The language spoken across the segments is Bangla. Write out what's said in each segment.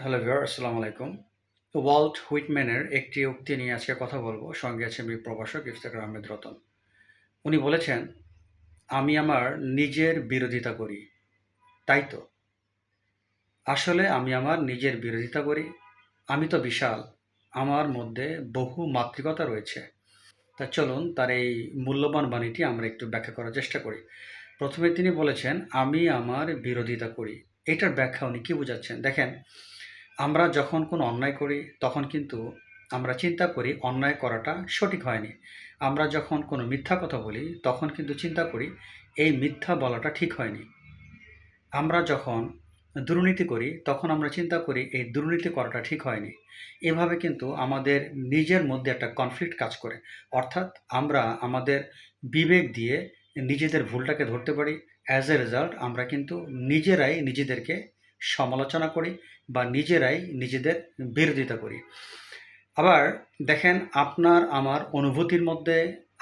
হ্যালো ভিউয়ার, আসসালামু আলাইকুম। ওয়াল্ট হুইটম্যানের একটি উক্তি নিয়ে আজকে কথা বলবো। সঙ্গে আছেন প্রভাষক ইফতেখার আহমেদ রতন। উনি বলেছেন, আমি আমার নিজের বিরোধিতা করি। তাই তো, আসলে আমি আমার নিজের বিরোধিতা করি। আমি তো বিশাল, আমার মধ্যে বহু মাত্রিকতা রয়েছে। তা চলুন তার এই মূল্যবান বাণীটি আমরা একটু ব্যাখ্যা করার চেষ্টা করি। প্রথমে তিনি বলেছেন, আমি আমার বিরোধিতা করি। এটার ব্যাখ্যা উনি কি বোঝাচ্ছেন দেখেন। আমরা যখন কোনো অন্যায় করি তখন কিন্তু আমরা চিন্তা করি অন্যায় করাটা সঠিক হয়নি। আমরা যখন কোনো মিথ্যা কথা বলি তখন কিন্তু চিন্তা করি এই মিথ্যা বলাটা ঠিক হয়নি। আমরা যখন দুর্নীতি করি তখন আমরা চিন্তা করি এই দুর্নীতি করাটা ঠিক হয়নি। এভাবে কিন্তু আমাদের নিজের মধ্যে একটা কনফ্লিক্ট কাজ করে। অর্থাৎ আমরা আমাদের বিবেক দিয়ে নিজেদের ভুলটাকে ধরতে পারি। অ্যাজ এ রেজাল্ট আমরা কিন্তু নিজেরাই নিজেদেরকে সমালোচনা করি বা নিজেরাই নিজেদের বিরোধিতা করি। আবার দেখেন, আপনার আমার অনুভূতির মধ্যে,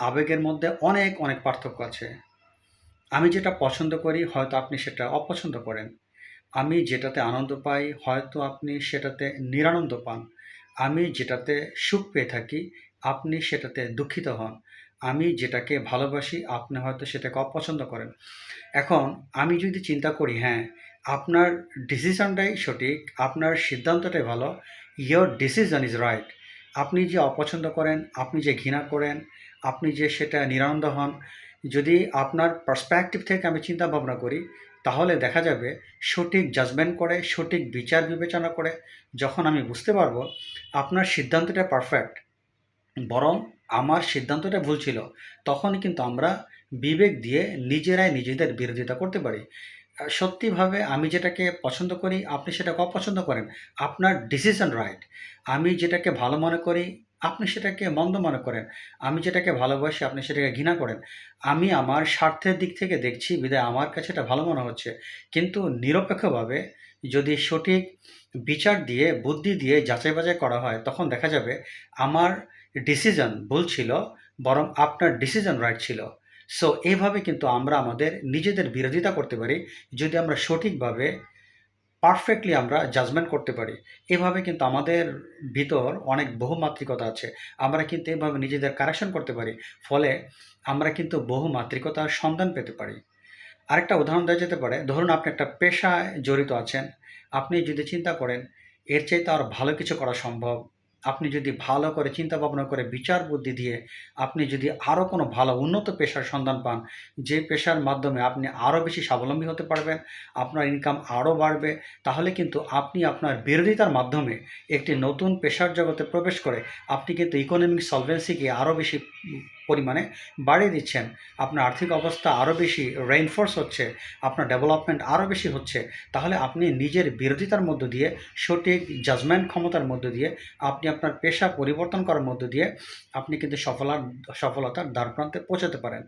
আবেগের মধ্যে অনেক অনেক পার্থক্য আছে। আমি যেটা পছন্দ করি হয়তো আপনি সেটা অপছন্দ করেন। আমি যেটাতে আনন্দ পাই হয়তো আপনি সেটাতে নিরানন্দ পান। আমি যেটাতে সুখ পেয়ে থাকি আপনি সেটাতে দুঃখিত হন। আমি যেটাকে ভালোবাসি আপনি হয়তো সেটাকে অপছন্দ করেন। এখন আমি যদি চিন্তা করি, হ্যাঁ, আপনার ডিসিশনটাই সঠিক, আপনার সিদ্ধান্তটাই ভালো, ইয়োর ডিসিশন ইজ রাইট। আপনি যে অপছন্দ করেন, আপনি যে ঘৃণা করেন, আপনি যে সেটা নিরানন্দ হন, যদি আপনার পার্সপেক্টিভ থেকে আমি চিন্তা ভাবনা করি, তাহলে দেখা যাবে সঠিক জাজমেন্ট করে, সঠিক বিচার বিবেচনা করে যখন আমি বুঝতে পারবো আপনার সিদ্ধান্তটা পারফেক্ট, বরং আমার সিদ্ধান্তটা ভুল ছিল, তখন কিন্তু আমরা বিবেক দিয়ে নিজেরাই নিজেদের বিরোধিতা করতে পারি। সত্যিভাবে আমি যেটাকে পছন্দ করি আপনি সেটাকে অপছন্দ করেন। আপনার ডিসিশন রাইট। আমি যেটাকে ভালো মনে করি আপনি সেটাকে মন্দ মনে করেন। আমি যেটাকে ভালোবাসি আপনি সেটাকে ঘৃণা করেন। আমি আমার স্বার্থের দিক থেকে দেখছি বিধায় আমার কাছে এটা ভালো মনে হচ্ছে। কিন্তু নিরপেক্ষভাবে যদি সঠিক বিচার দিয়ে, বুদ্ধি দিয়ে যাচাই বাছাই করা হয় তখন দেখা যাবে আমার ডিসিশন ভুল ছিল, বরং আপনার ডিসিশন রাইট ছিল। সো এভাবে কিন্তু আমরা আমাদের নিজেদের বিরোধিতা করতে পারি যদি আমরা সঠিকভাবে পারফেক্টলি আমরা জাজমেন্ট করতে পারি। এভাবে কিন্তু আমাদের ভিতর অনেক বহুমাত্রিকতা আছে। আমরা কিন্তু এভাবে নিজেদের কারেকশন করতে পারি। ফলে আমরা কিন্তু বহুমাত্রিকতার সন্ধান পেতে পারি। আরেকটা উদাহরণ দেওয়া যেতে পারে, ধরুন আপনি একটা পেশায় জড়িত আছেন। আপনি যদি চিন্তা করেন এর চাইতে আরও ভালো কিছু করা সম্ভব, আপনি যদি ভালো করে চিন্তা ভাবনা করে বিচার বুদ্ধি দিয়ে আপনি যদি আরও কোনো ভালো উন্নত পেশার সন্ধান পান, যে পেশার মাধ্যমে আপনি আরও বেশি স্বাবলম্বী হতে পারবেন, আপনার ইনকাম আরও বাড়বে, তাহলে কিন্তু আপনি আপনার বিরোধিতার মাধ্যমে একটি নতুন পেশার জগতে প্রবেশ করে আপনি কিন্তু ইকোনমিক সলভেন্সিকে আরও বেশি পরিমাণে বাড়িয়ে দিচ্ছেন। আপনার আর্থিক অবস্থা আরও বেশি রেইনফোর্স হচ্ছে, আপনার ডেভেলপমেন্ট আরও বেশি হচ্ছে। তাহলে আপনি নিজের বিরোধিতার মধ্য দিয়ে, সঠিক জাজমেন্ট ক্ষমতার মধ্য দিয়ে, আপনি আপনার পেশা পরিবর্তন করার মধ্য দিয়ে আপনি কিন্তু সফলতার দ্বারপ্রান্তে পৌঁছাতে পারেন।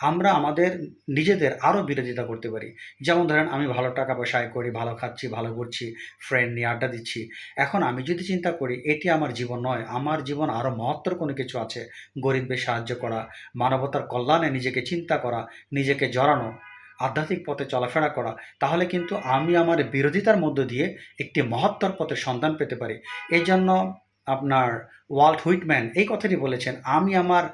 আমরা আমাদের নিজেদের আরও বিরোধিতা করতে পারি। যেমন ধরেন, আমি ভালো টাকা পয়সা আয় করি, ভালো খাচ্ছি, ভালো ঘুরছি, ফ্রেন্ড নিয়ে আড্ডা দিচ্ছি। এখন আমি যদি চিন্তা করি এটি আমার জীবন নয়, আমার জীবন আরও মহত্তর কোনো কিছু আছে। গরিবদের সাহায্য করা, মানবতার কল্যাণে নিজেকে চিন্তা করা, নিজেকে জড়ানো, আধ্যাত্মিক পথে চলাফেরা করা, তাহলে কিন্তু আমি আমার বিরোধিতার মধ্য দিয়ে একটি মহত্তর পথের সন্ধান পেতে পারি। এই জন্য আপনার ওয়াল্ট হুইটম্যান এই কথাটি বলেছেন, আমি আমার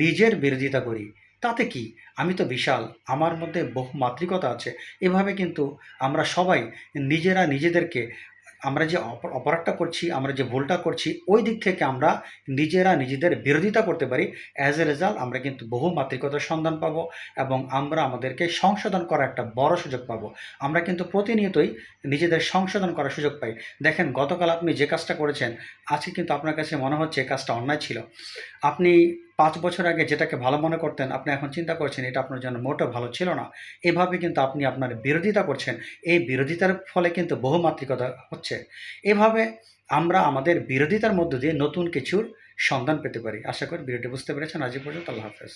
নিজের বিরোধিতা করি। তাতে কি, আমি তো বিশাল, আমার মধ্যে বহু মাত্রিকতা আছে। এভাবে কিন্তু আমরা সবাই নিজেরা নিজেদেরকে, আমরা যে অপরাধটা করছি, আমরা যে ভুলটা করছি, ওই দিক থেকে আমরা নিজেরা নিজেদের বিরোধিতা করতে পারি। অ্যাজ এ রেজাল্ট আমরা কিন্তু বহু মাত্রিকতার সন্ধান পাবো এবং আমরা আমাদেরকে সংশোধন করার একটা বড় সুযোগ পাবো। আমরা কিন্তু প্রতিনিয়তই নিজেদের সংশোধন করার সুযোগ পাই। দেখেন, গতকাল আপনি যে কাজটা করেছেন আজকে কিন্তু আপনার কাছে মনে হচ্ছে এই কাজটা অন্যায় ছিল। আপনি 5 বছর আগে যেটাকে ভালো মনে করতেন আপনি এখন চিন্তা করছেন এটা আপনার জন্য মোটেও ভালো ছিল না। এভাবে কিন্তু আপনি আপনার বিরোধিতা করছেন। এই বিরোধিতার ফলে কিন্তু বহুমাত্রিকতা হচ্ছে। এভাবে আমরা আমাদের বিরোধিতার মধ্য দিয়ে নতুন কিছুর সন্ধান পেতে পারি। আশা করি ভিডিওটি বুঝতে পেরেছেন। আজ এ পর্যন্ত। আল্লাহ হাফেজ।